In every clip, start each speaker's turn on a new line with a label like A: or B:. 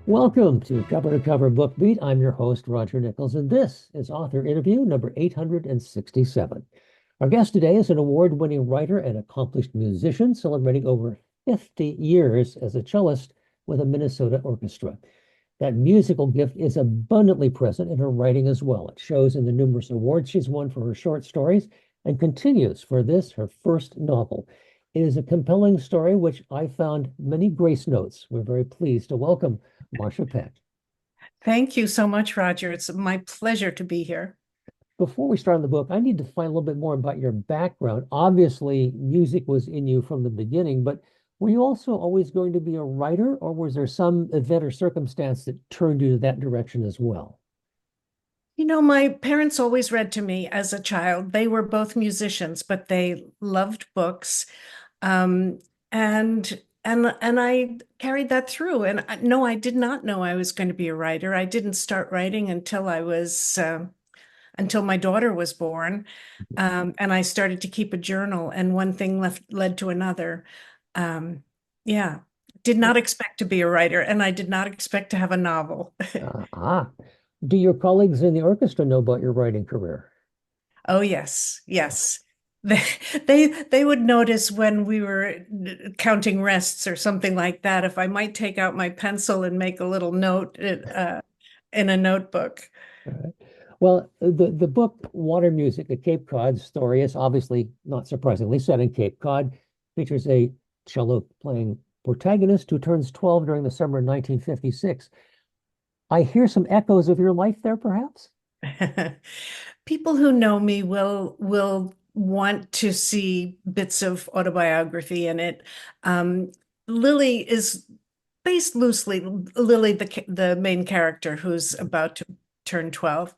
A: Welcome to Cover to Cover Book Beat. I'm your host, Roger Nichols, and this is author interview number 867. Our guest today is an award-winning writer and accomplished musician celebrating over 50 years as a cellist with a Minnesota orchestra. That musical gift is abundantly present in her writing as well. It shows in the numerous awards she's won for her short stories and continues for this, her first novel. It is a compelling story which I found many grace notes. We're very pleased to welcome Marcia Peck.
B: Thank you so much, Roger. It's my pleasure to be here.
A: Before we start on the book, I need to find a little bit more about your background. Obviously, music was in you from the beginning, but were you also always going to be a writer, or was there some event or circumstance that turned you to that direction as well?
B: My parents always read to me as a child. They were both musicians, but they loved books. Um, and I carried that through. And no, I did not know I was going to be a writer. I didn't start writing until my daughter was born. And I started to keep a journal, and one thing led to another. Um, yeah, did not expect to be a writer, and I did not expect to have a novel.
A: Ah, do your colleagues in the orchestra know about your writing career?
B: Oh, yes, yes. They, they would notice when we were counting rests or something like that, if I might take out my pencil and make a little note in a notebook.
A: Right. Well, the book Water Music, a Cape Cod story, is obviously not surprisingly set in Cape Cod. Features a cello playing protagonist who turns 12 during the summer of 1956. I hear some echoes of your life there, perhaps?
B: People who know me will want to see bits of autobiography in it. Um, Lily is based loosely. Lily, the main character who's about to turn 12.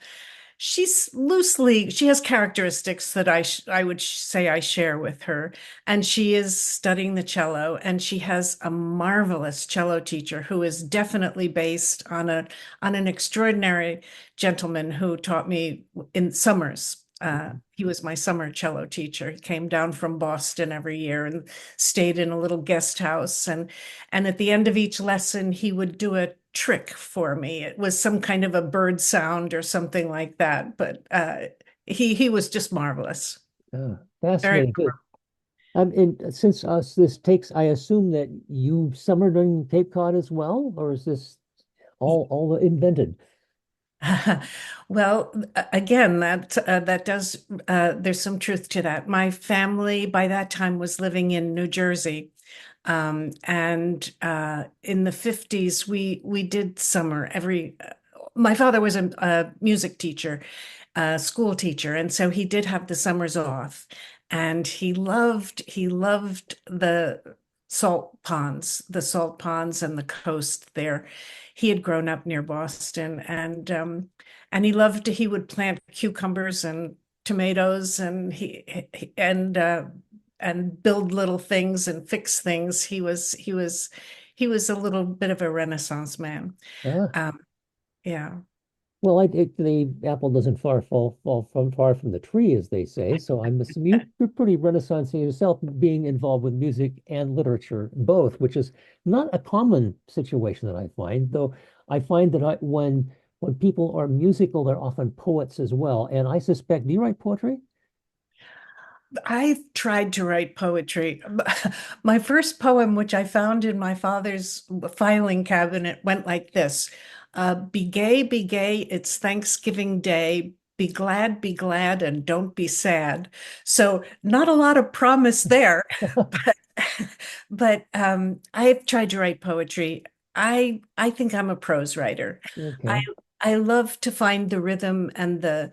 B: She has characteristics that I would say I share with her. And she is studying the cello, and she has a marvelous cello teacher who is definitely based on an extraordinary gentleman who taught me in summers. He was my summer cello teacher. He came down from Boston every year and stayed in a little guest house. And at the end of each lesson, he would do a trick for me. It was some kind of a bird sound or something like that. But he was just marvelous. Very.
A: Fascinating. Good. And since this takes, I assume that you summered in Cape Cod as well, or is this all invented?
B: Well, again, that does there's some truth to that. My family by that time was living in New Jersey, and in the 50s we did summer every. My father was a music teacher, a school teacher, and so he did have the summers off, and he loved the salt ponds and the coast there. He had grown up near Boston, and he would plant cucumbers and tomatoes, and and build little things and fix things. He was a little bit of a Renaissance man.
A: Ah,
B: Um, yeah.
A: well, the apple doesn't fall from far from the tree, as they say. So I'm assuming you're pretty Renaissance yourself, being involved with music and literature, both, which is not a common situation that I find. Though I find that when people are musical, they're often poets as well. And I suspect, do you write poetry?
B: I tried to write poetry. My first poem, which I found in my father's filing cabinet, went like this. Be gay, it's Thanksgiving Day. Be glad, and don't be sad. So not a lot of promise there, but I've tried to write poetry. I think I'm a prose writer. I
A: Okay.
B: I love to find the rhythm and the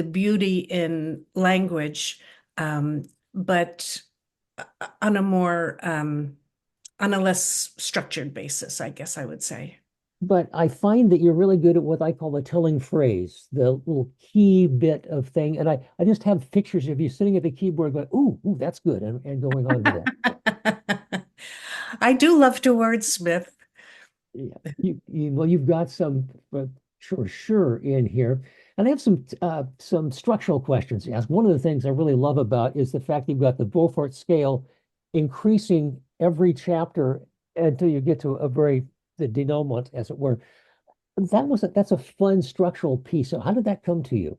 B: beauty in language, um, but on a more on a less structured basis, I guess I would say.
A: But I find that you're really good at what I call the telling phrase, the little key bit of thing. And I just have pictures of you sitting at the keyboard going, ooh, that's good, and going on to that.
B: I do love to wordsmith.
A: Yeah. Well, you've got some sure in here. And I have some structural questions to ask. One of the things I really love about is the fact you've got the Beaufort scale increasing every chapter until you get to a very the denouement, as it were. That's a fun structural piece. So how did that come to you?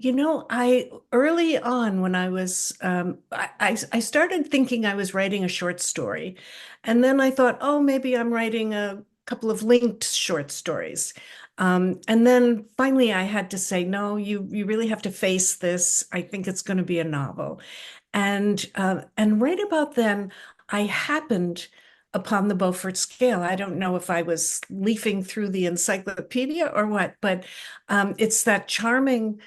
B: I early on when I was I started thinking I was writing a short story, and then I thought, oh, maybe I'm writing a couple of linked short stories. And then finally I had to say, no, you really have to face this. I think it's going to be a novel. And right about then, I happened upon the Beaufort scale. I don't know if I was leafing through the encyclopedia or what, but it's that charming.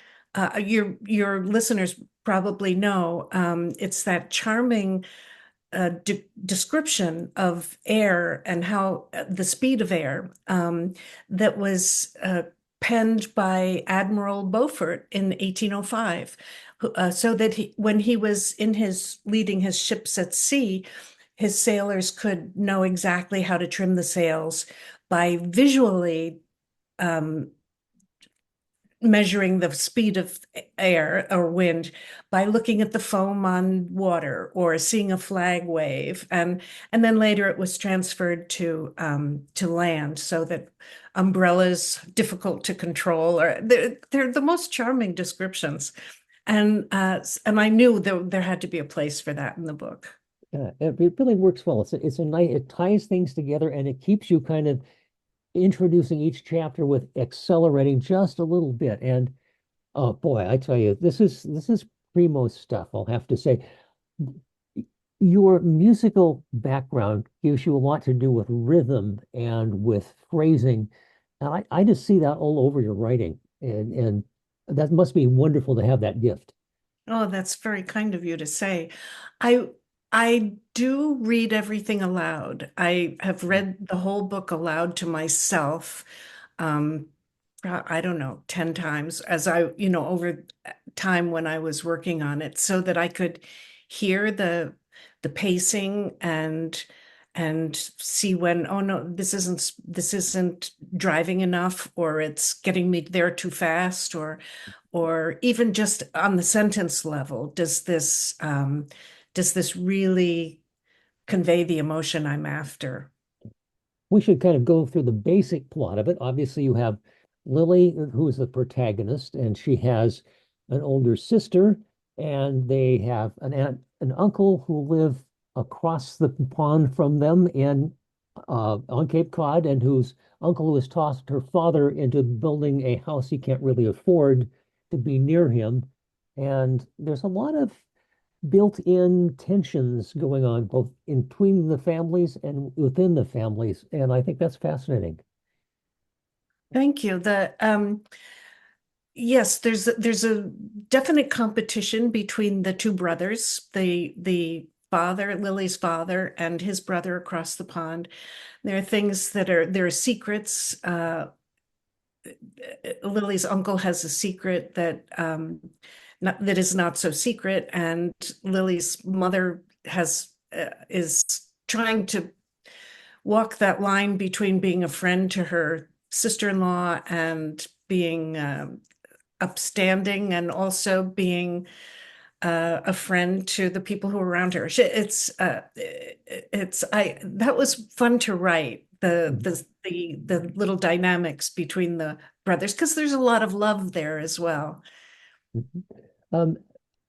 B: Your listeners probably know it's that charming description of air and how the speed of air that was penned by Admiral Beaufort in 1805, so that when he was in his leading his ships at sea, his sailors could know exactly how to trim the sails by visually um, measuring the speed of air or wind by looking at the foam on water or seeing a flag wave. And then later it was transferred to land so that umbrellas difficult to control, or they're the most charming descriptions. And I knew there had to be a place for that in the book.
A: Yeah, it really works well. It's a nice, it ties things together and it keeps you kind of introducing each chapter with accelerating just a little bit. And oh boy, I tell you, this is primo stuff, I'll have to say. Your musical background gives you a lot to do with rhythm and with phrasing. And I just see that all over your writing. And that must be wonderful to have that gift.
B: Oh, that's very kind of you to say. I I do read everything aloud. I have read the whole book aloud to myself. Um, I don't know, 10 times as over time when I was working on it so that I could hear the pacing and see when, oh no, this isn't driving enough, or it's getting me there too fast, or even just on the sentence level, does this really convey the emotion I'm after?
A: We should kind of go through the basic plot of it. Obviously, you have Lily, who is the protagonist, and she has an older sister, and they have an aunt, an uncle who live across the pond from them in on Cape Cod, and whose uncle has tossed her father into building a house he can't really afford to be near him. And there's a lot of built-in tensions going on both in between the families and within the families, and I think that's fascinating.
B: Thank you. Yes, there's a definite competition between the two brothers, the father, Lily's father, and his brother across the pond. There are secrets. Lily's uncle has a secret that is not so secret, and Lily's mother is trying to walk that line between being a friend to her sister-in-law and being upstanding, and also being a friend to the people who are around her. It's I that was fun to write, the little dynamics between the brothers, because there's a lot of love there as well.
A: Um,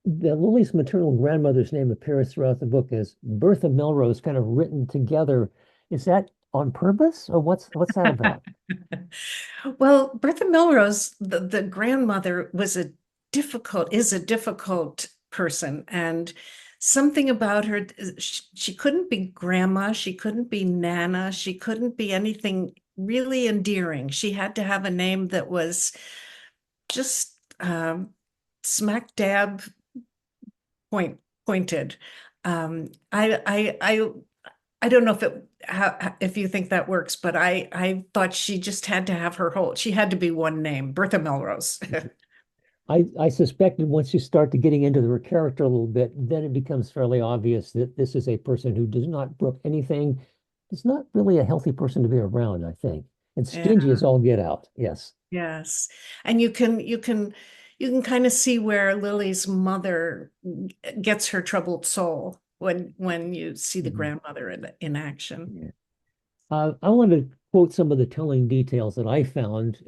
A: the Lily's maternal grandmother's name appears throughout the book as Bertha Melrose, kind of written together. Is that on purpose, or what's that about?
B: Well, Bertha Melrose, the grandmother, is a difficult person, and something about her, she couldn't be grandma, she couldn't be nana, she couldn't be anything really endearing. She had to have a name that was just smack dab pointed. Um, I I I I don't know if you think that works, but I thought she just had to have she had to be one name, Bertha Melrose.
A: I suspected once you start to getting into her character a little bit, then it becomes fairly obvious that this is a person who does not brook anything. It's not really a healthy person to be around, I think. And stingy
B: Yeah,
A: as all get out. Yes.
B: yes. And you can kind of see where Lily's mother gets her troubled soul when you see the
A: Mhm.
B: grandmother in action.
A: Yeah. I want to quote some of the telling details that I found.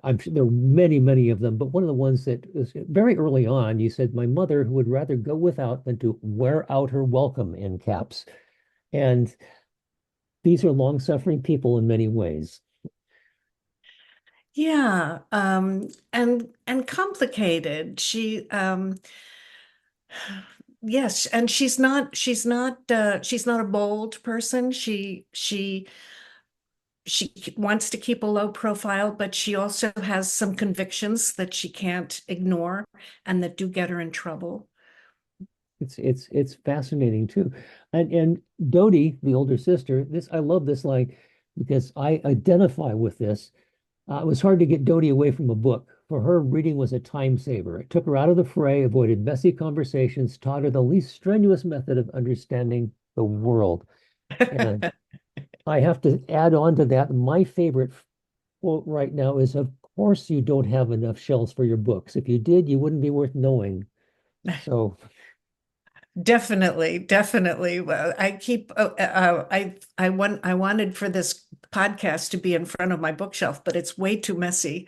A: I'm sure there are many, many of them, but one of the ones that was very early on, you said, my mother who would rather go without than to wear out her welcome in caps. And these are long-suffering people in many ways.
B: Yeah, and complicated. Yes, and she's not a bold person. She wants to keep a low profile, but she also has some convictions that she can't ignore and that do get her in trouble.
A: It's fascinating too. And Dodie, the older sister, this I love this line because I identify with this. It was hard to get Dodie away from a book. For her, reading was a time saver. It took her out of the fray, avoided messy conversations, taught her the least strenuous method of understanding the world. And I have to add on to that. My favorite quote right now is, of course, you don't have enough shelves for your books. If you did, you wouldn't be worth knowing. So,
B: Definitely, definitely. Well, I wanted for this podcast to be in front of my bookshelf, but it's way too messy.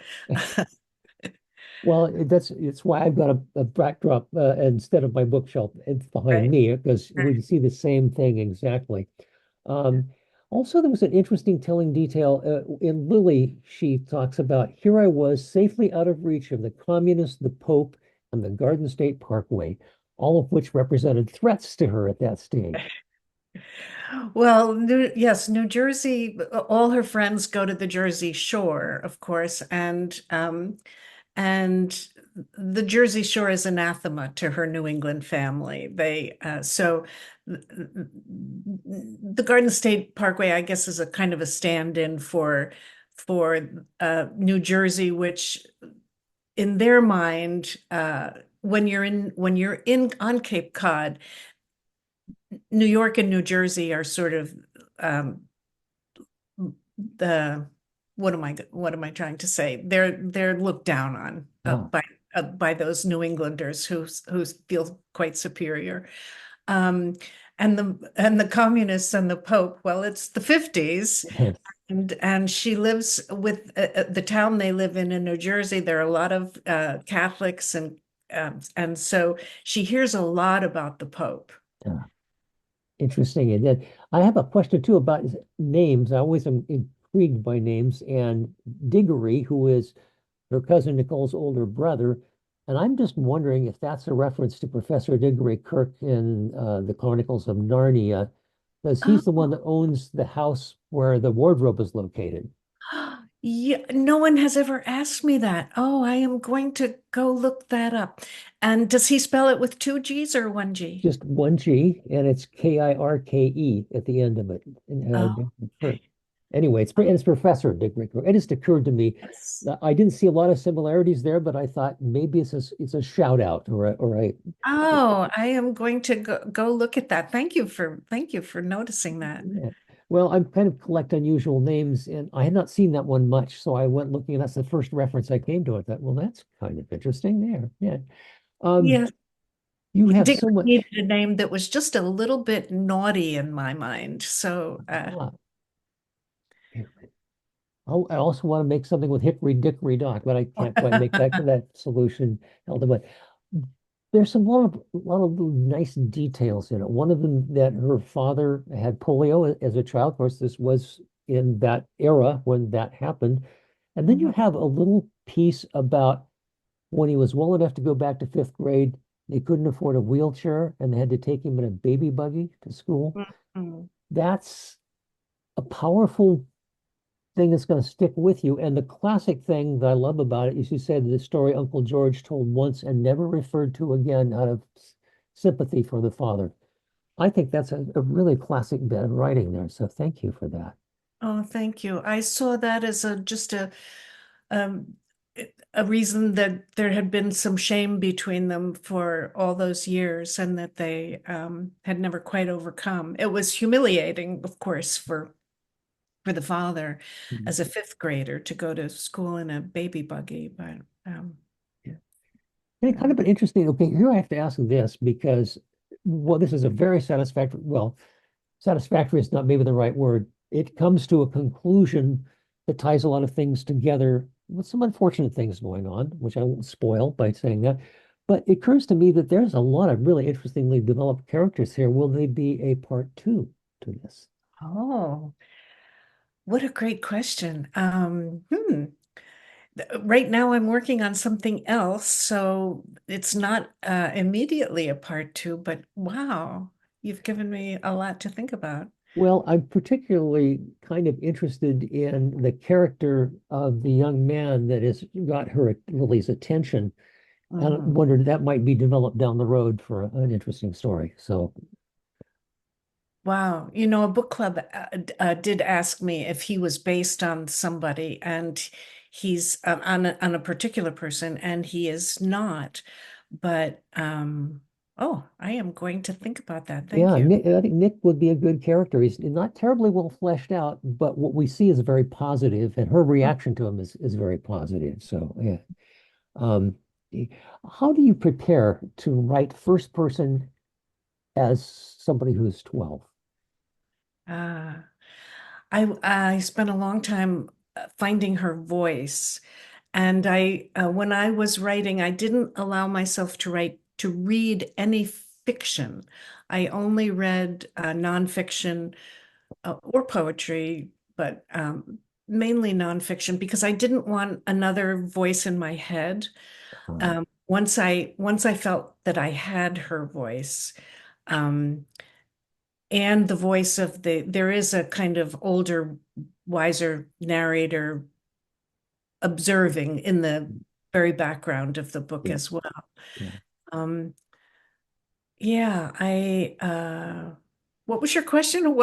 A: well, it's why I've got a backdrop instead of my bookshelf. It's behind
B: Right.
A: me because we see the same thing exactly. Um, Also, there was an interesting telling detail in Lily. She talks about here I was safely out of reach of the communists, the Pope, and the Garden State Parkway, all of which represented threats to her at that stage.
B: Well, yes, New Jersey, all her friends go to the Jersey Shore, of course, and the Jersey Shore is anathema to her New England family. The Garden State Parkway, I guess, is a kind of a stand-in for New Jersey, which in their mind, when you're in on Cape Cod, New York and New Jersey are sort of um, the what am I trying to say? They're looked down on
A: Ah,
B: by those New Englanders who feel quite superior. Um, and the communists and the Pope, well, it's the 50s,
A: yes.
B: and she lives with the town they live in New Jersey. There are a lot of Catholics and so she hears a lot about the Pope.
A: Ah, interesting. And then I have a question too about names. I always am intrigued by names. And Diggory, who is her cousin Nicole's older brother. And I'm just wondering if that's a reference to Professor Diggory Kirk in the Chronicles of Narnia, because he's the one
B: Oh,
A: that owns the house where the wardrobe is located.
B: yeah, no one has ever asked me that. Oh, I am going to go look that up. And does he spell it with two G's or one G?
A: Just one G, and it's Kirke at the end of it. And,
B: Oh,
A: Diggory Kirk. Anyway, it's Professor Diggory Kirk. It just occurred to me
B: yes.
A: that I didn't see a lot of similarities there, but I thought maybe it's a shout out or a
B: Oh, I am going to go look at that. Thank you for noticing that.
A: yeah. Well, I'm kind of collect unusual names, and I had not seen that one much, so I went looking, and that's the first reference I came to. I thought, well, that's kind of interesting there. Yeah. Um,
B: Yes,
A: you have
B: Dick
A: so much.
B: needed a name that was just a little bit naughty in my mind. So,
A: Ah, I also want to make something with Hickory Dickory Dock, but I can't quite make that solution ultimate. There's a lot of little nice details in it. One of them that her father had polio as a child. Of course, this was in that era when that happened. And then you
B: Mhm.
A: have a little piece about when he was well enough to go back to fifth grade, they couldn't afford a wheelchair and they had to take him in a baby buggy to school.
B: Mhm.
A: That's a powerful thing that's going to stick with you. And the classic thing that I love about it is you said the story Uncle George told once and never referred to again out of sympathy for the father. I think that's a really classic bit of writing there. So thank you for that.
B: Oh, thank you. I saw that as um, a reason that there had been some shame between them for all those years and that they had never quite overcome. It was humiliating, of course, for the father as a fifth grader to go to school in a baby buggy, but
A: Yeah. And kind of an interesting, okay, here I have to ask this because, well, this is a very satisfactory, well, satisfactory is not maybe the right word. it comes to a conclusion that ties a lot of things together with some unfortunate things going on, which I won't spoil by saying that. But it occurs to me that there's a lot of really interestingly developed characters here. Will they be a part two to this?
B: Oh, what a great question. Right now I'm working on something else, so it's not immediately a part two, but wow, you've given me a lot to think about.
A: Well, I'm particularly kind of interested in the character of the young man that has got her Lily's attention, and I
B: Mhm.
A: wondered that might be developed down the road for an interesting story. So,
B: Wow. You know, a book club did ask me if he was based on somebody, and he's on a particular person, and he is not. But oh, I am going to think about that. Thank
A: yeah,
B: you.
A: I think Nick would be a good character. He's not terribly well fleshed out, but what we see is very positive, and her reaction to him is very positive. So, yeah. Um, how do you prepare to write first person as somebody who's 12?
B: Uh, I spent a long time finding her voice, and I when I was writing, I didn't allow myself to read any fiction. I only read nonfiction or poetry, but mainly nonfiction because I didn't want another voice in my head. Once I felt that I had her voice, um, and the voice of there is a kind of older, wiser narrator observing in the very background of the book
A: Yeah,
B: as well.
A: yeah.
B: Um, yeah, what was your question?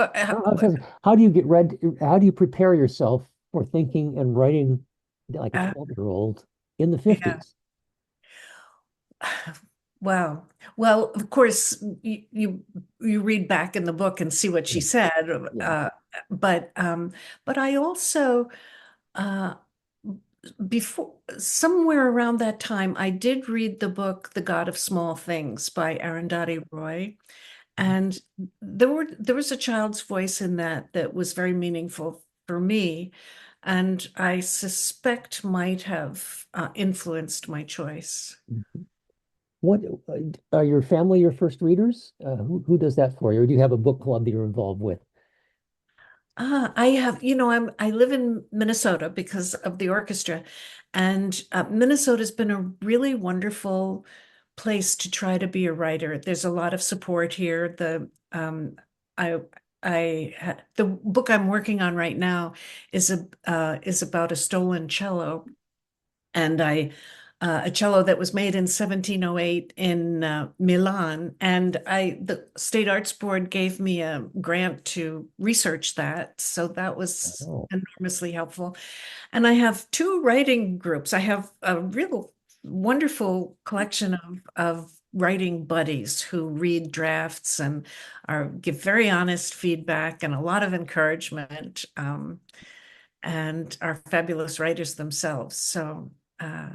A: How do you get ready? How do you prepare yourself for thinking and writing like a
B: Uh,
A: 12-year-old in the
B: yeah.
A: 50s?
B: Wow. Well, of course, you read back in the book and see what she
A: Yeah,
B: said,
A: yeah.
B: uh, but um, but I also uh, before somewhere around that time, I did read the book "The God of Small Things" by Arundhati Roy, and there was a child's voice in that was very meaningful for me, and I suspect might have influenced my choice.
A: What are your family your first readers? Who does that for you? Or do you have a book club that you're involved with?
B: I have, I live in Minnesota because of the orchestra, and Minnesota's been a really wonderful place to try to be a writer. There's a lot of support here. I, the book I'm working on right now is about a stolen cello, and a cello that was made in 1708 in Milan. And the State Arts Board gave me a grant to research that. So that was
A: Oh,
B: enormously helpful. And I have two writing groups. I have a real wonderful collection of writing buddies who read drafts and give very honest feedback and a lot of encouragement, and are fabulous writers themselves. So, uh,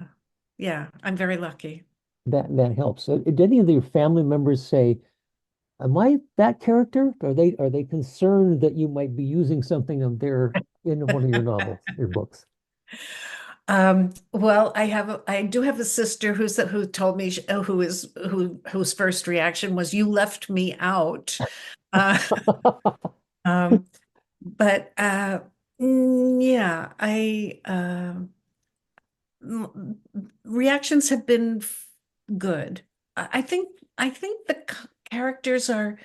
B: yeah, I'm very lucky.
A: that helps. Did any of your family members say, "Am I that character?" Are they concerned that you might be using something of their in one of your novels, your books?
B: Well, I do have a sister who told me whose first reaction was you left me out. Uh, um, but yeah, I reactions have been good. I think the characters are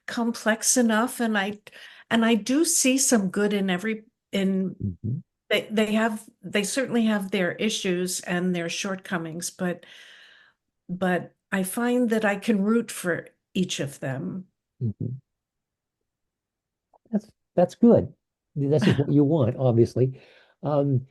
B: complex enough, and I do see some good in every in
A: Mhm,
B: they certainly have their issues and their shortcomings, but I find that I can root for each of them.
A: mhm. That's good. This is what you want, obviously. Um,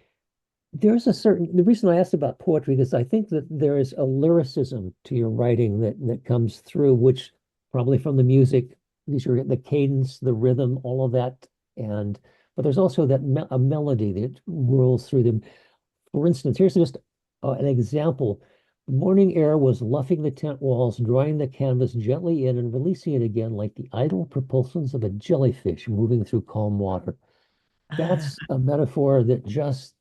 A: the reason I asked about poetry is I think that there is a lyricism to your writing that comes through, which probably from the music, these are the cadence, the rhythm, all of that, and but there's also a melody that rolls through them. For instance, here's just an example. The morning air was luffing the tent walls, drawing the canvas gently in and releasing it again like the idle propulsions of a jellyfish moving through calm water. That's a metaphor that just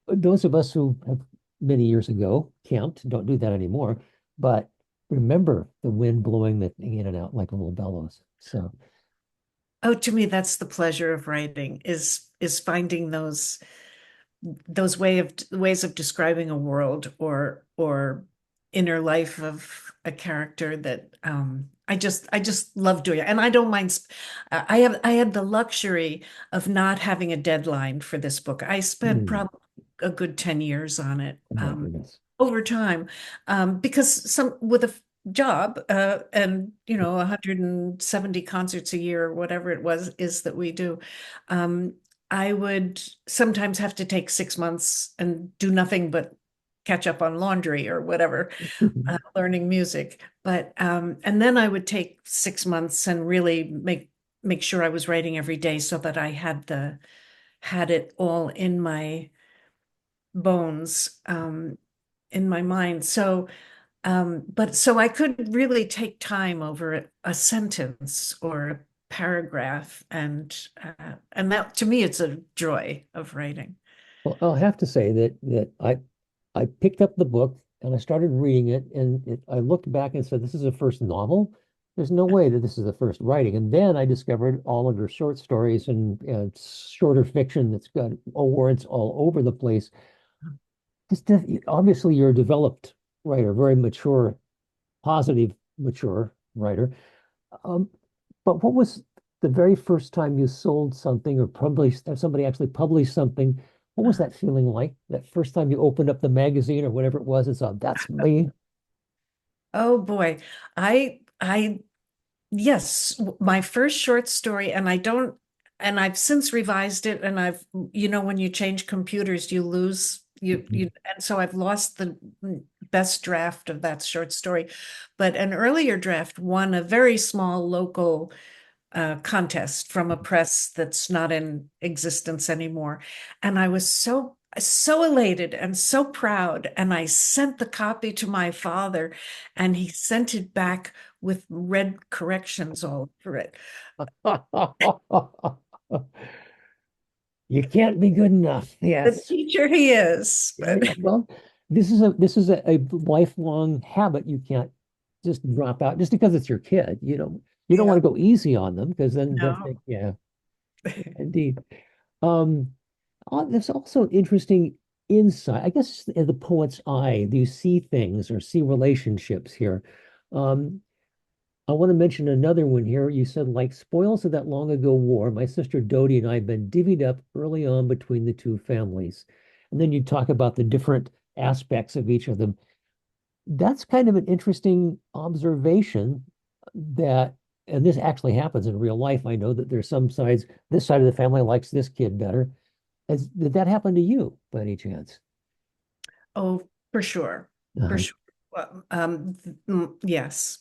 A: those of us who have many years ago camped don't do that anymore, but remember the wind blowing the thing in and out like little bellows. So,
B: Oh, to me, that's the pleasure of writing is finding those ways of describing a world or inner life of a character that I just love doing it. And I don't mind I had the luxury of not having a deadline for this book. I spent
A: mm,
B: probably a good 10 years on it
A: oh my goodness.
B: over time because some with a job and 170 concerts a year or whatever it was is that we do. um, I would sometimes have to take 6 months and do nothing but catch up on laundry or whatever, learning music. But and then I would take 6 months and really make sure I was writing every day so that I had it all in my bones, in my mind. But so I could really take time over a sentence or a paragraph, and that to me, it's a joy of writing.
A: Well, I'll have to say that I picked up the book and I started reading it, and I looked back and said, "This is the first novel. There's no way that this is the first writing." And then I discovered all of her short stories and shorter fiction that's got awards all over the place. Just obviously, you're a developed writer, very mature, positive, mature writer. Um, but what was the very first time you sold something or published, or somebody actually published something? What was that feeling like? That first time you opened up the magazine or whatever it was and saw, that's me.
B: Oh boy. I yes, my first short story, and I don't, and I've since revised it, and when you change computers, you lose and so I've lost the best draft of that short story. But an earlier draft won a very small local contest from a press that's not in existence anymore. And I was so elated and so proud. And I sent the copy to my father, and he sent it back with red corrections all over it.
A: You can't be good enough.
B: The
A: Yes.
B: teacher he is.
A: Yeah,
B: But
A: yeah. Well, this is a lifelong habit you can't just drop out just because it's your kid. You don't want
B: yeah,
A: to go easy on them because then they'll
B: no.
A: think, yeah, indeed. Um, there's also an interesting insight. I guess in the poet's eye, do you see things or see relationships here? Um, I want to mention another one here. You said, like spoils of that long ago war, my sister Dodie and I had been divvied up early on between the two families. And then you talk about the different aspects of each of them. That's kind of an interesting observation that, and this actually happens in real life. I know that there's some sides, this side of the family likes this kid better. Did that happen to you by any chance?
B: Oh, for sure. For
A: Uh-huh.
B: sure. Well, yes.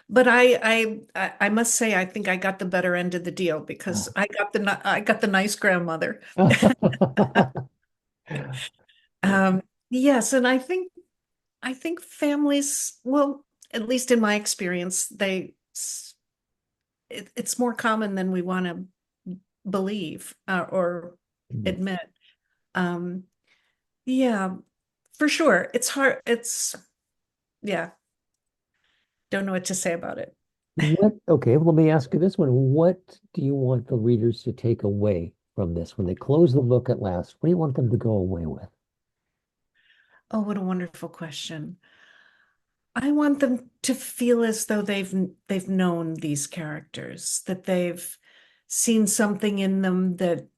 B: But I must say I think I got the better end of the deal because I got the nice grandmother. Yes, and I think families, well, at least in my experience, it's more common than we want to believe or admit. Um, yeah, for sure. It's hard. Yeah, don't know what to say about it.
A: Okay, well, let me ask you this one. What do you want the readers to take away from this when they close the book at last? What do you want them to go away with?
B: Oh, what a wonderful question. I want them to feel as though they've known these characters, that they've seen something in them that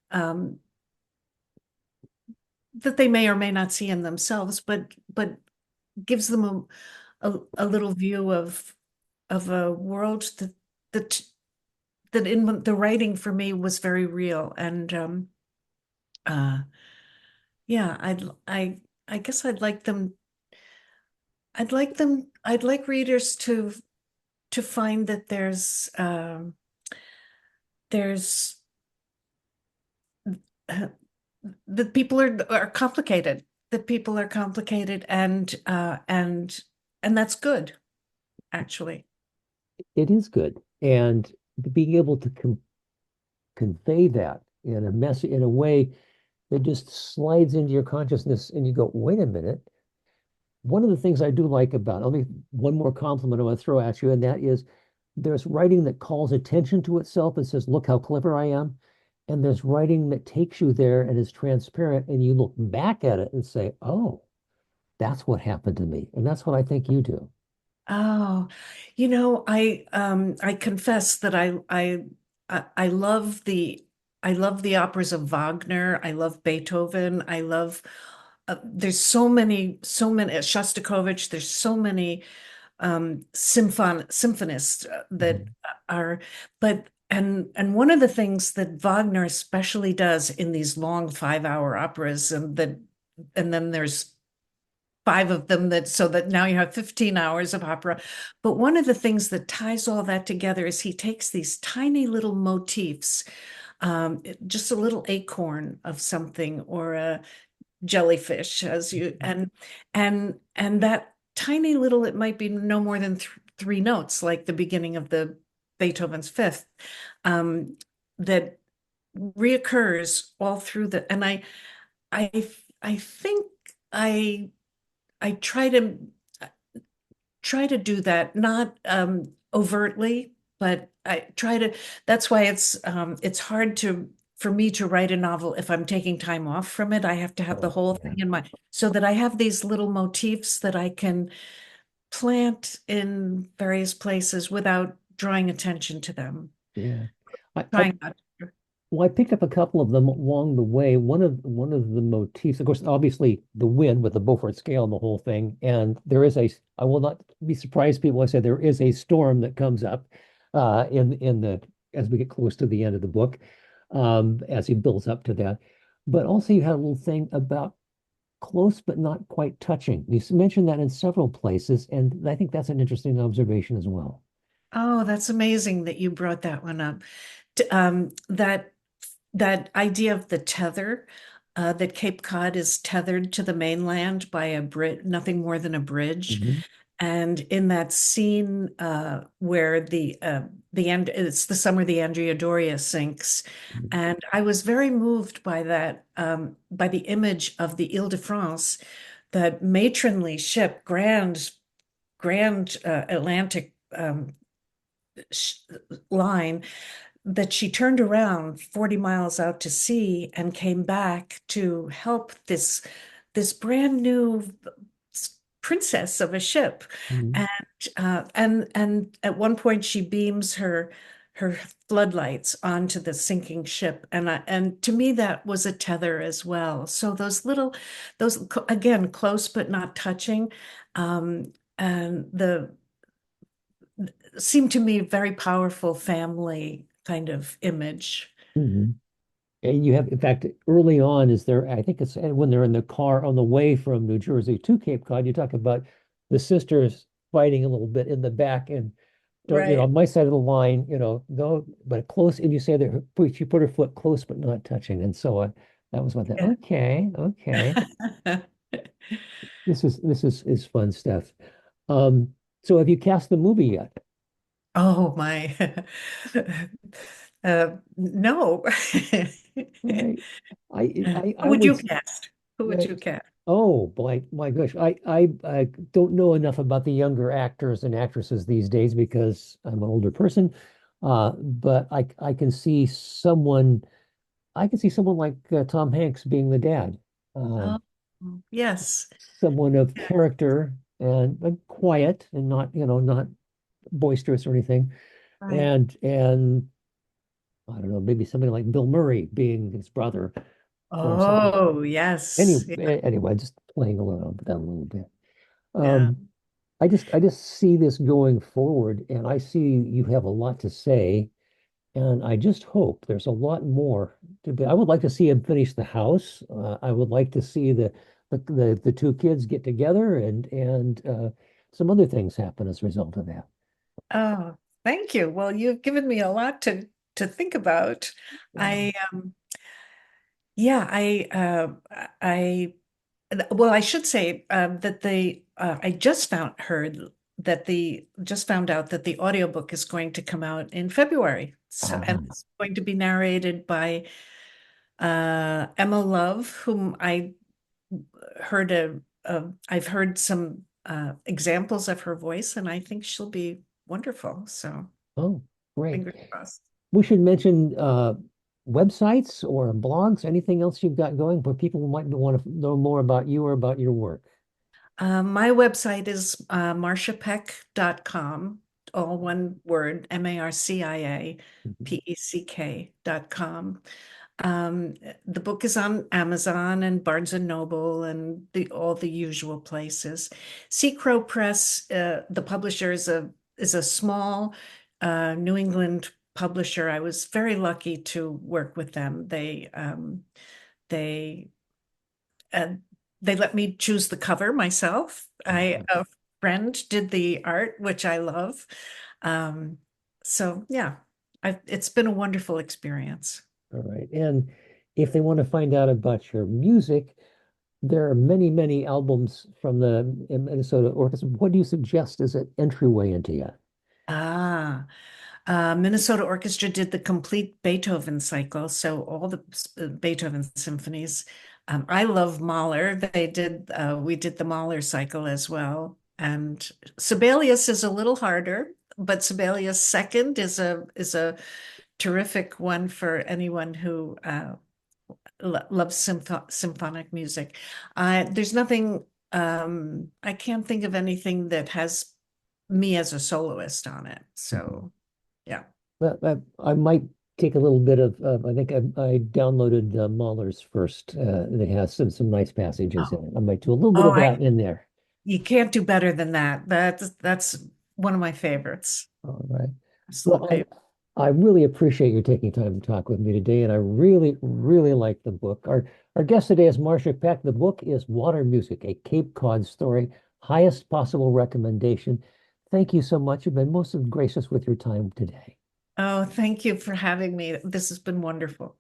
B: they may or may not see in themselves, but gives them a little view of a world that that in the writing for me was very real. And uh yeah, I guess I'd like readers to find that there's that people are complicated, that people are complicated, and that's good, actually.
A: It is good. And being able to convey that in a message in a way that just slides into your consciousness and you go, wait a minute. One of the things I do like about, let me, one more compliment I want to throw at you, and that is there's writing that calls attention to itself and says, look how clever I am. And there's writing that takes you there and is transparent, and you look back at it and say, oh, that's what happened to me. And that's what I think you do.
B: Oh, I confess that I love the operas of Wagner. I love Beethoven. I love there's so many Shostakovich. There's so many symphonists that
A: Mhm.
B: are, but and one of the things that Wagner especially does in these long 5 hour operas, and then there's five of them, that so that now you have 15 hours of opera. But one of the things that ties all that together is he takes these tiny little motifs, just a little acorn of something or a jellyfish, as you and that tiny little, it might be no more than three notes, like the beginning of the Beethoven's Fifth, um, that reoccurs all through and I I think I I try to do that, not overtly, but I try to. That's why it's hard to for me to write a novel if I'm taking time off from it. I have to have the
A: Oh,
B: whole
A: yeah.
B: thing in mind so that I have these little motifs that I can plant in various places without drawing attention to them.
A: Yeah. I
B: Trying not to.
A: well, I picked up a couple of them along the way. One of the motifs, of course, obviously the wind with the Beaufort scale and the whole thing. And there is I will not be surprised people I say there is a storm that comes up in the as we get close to the end of the book, as he builds up to that. But also you had a little thing about close but not quite touching. You mentioned that in several places, and I think that's an interesting observation as well.
B: Oh, that's amazing that you brought that one up. That idea of the tether, that Cape Cod is tethered to the mainland by a bridge, nothing more than a bridge.
A: Mhm.
B: And in that scene where the end, it's the summer the Andrea Doria sinks, and I was very moved by that, by the image of the Ile-de-France, that matronly ship, grand Atlantic sh line, that she turned around 40 miles out to sea and came back to help this brand new princess of a ship.
A: Mhm.
B: And at one point she beams her floodlights onto the sinking ship, and to me that was a tether as well. So those again, close but not touching, and the seemed to me a very powerful family kind of image.
A: Mhm. And you have, in fact, early on, is there, I think it's when they're in the car on the way from New Jersey to Cape Cod, you talk about the sisters fighting a little bit in the back and don't,
B: Right.
A: on my side of the line, no, but close, and you say that she put her foot close but not touching. And so that was what that,
B: Yeah.
A: okay, okay. This is fun stuff. Um, so have you cast the movie yet?
B: Oh my. No.
A: Right. I
B: Who would you
A: was
B: cast? Who would
A: right.
B: you cast?
A: Oh boy, my gosh. I don't know enough about the younger actors and actresses these days because I'm an older person. But I can see someone like Tom Hanks being the dad. Uh,
B: Oh, yes.
A: Someone of character and quiet and not boisterous or anything.
B: Right.
A: And I don't know, maybe somebody like Bill Murray being his brother or something.
B: Oh, yes. Yeah.
A: Anyway, just playing around with that a little bit.
B: Yeah.
A: Um, I just see this going forward, and I see you have a lot to say, and I just hope there's a lot more to be. I would like to see him finish the house. I would like to see the two kids get together and some other things happen as a result of that.
B: Oh, thank you. Well, you've given me a lot to think about.
A: Um,
B: I yeah, I Well, I should say that I just found out that the audiobook is going to come out in February. So, and
A: Ah,
B: it's going to be narrated by Emma Love, whom I've heard some examples of her voice, and I think she'll be wonderful. So
A: oh, great.
B: fingers crossed.
A: We should mention websites or blogs, anything else you've got going where people might want to know more about you or about your work.
B: My website is marciapeck.com, all one word,
A: Mhm.
B: marciapeck.com. Um, the book is on Amazon and Barnes and Noble and all the usual places. Sea Crow Press, the publisher is a small New England publisher. I was very lucky to work with them. They and they let me choose the cover myself. A friend did the art, which I love. Um, so yeah, it's been a wonderful experience.
A: All right. And if they want to find out about your music, there are many, many albums from the Minnesota Orchestra. What do you suggest as an entryway into you?
B: Ah, Minnesota Orchestra did the complete Beethoven cycle, so all the Beethoven symphonies. I love Mahler. We did the Mahler cycle as well. And Sibelius is a little harder, but Sibelius second is a terrific one for anyone who loves symphonic music. There's nothing, I can't think of anything that has me as a soloist on it.
A: Mhm.
B: So, yeah.
A: Well, I might take a little bit of, I think I downloaded Mahler's first. It has some nice passages in
B: Oh,
A: it. I might do a little bit
B: oh,
A: of that in there.
B: you can't do better than that. That's one of my favorites.
A: All right.
B: Absolute
A: Well,
B: favorite.
A: I really appreciate you taking time to talk with me today, and I really, really like the book. Our guest today is Marcia Peck. The book is Water Music, a Cape Cod story. Highest possible recommendation. Thank you so much. You've been most gracious with your time today.
B: Oh, thank you for having me. This has been wonderful.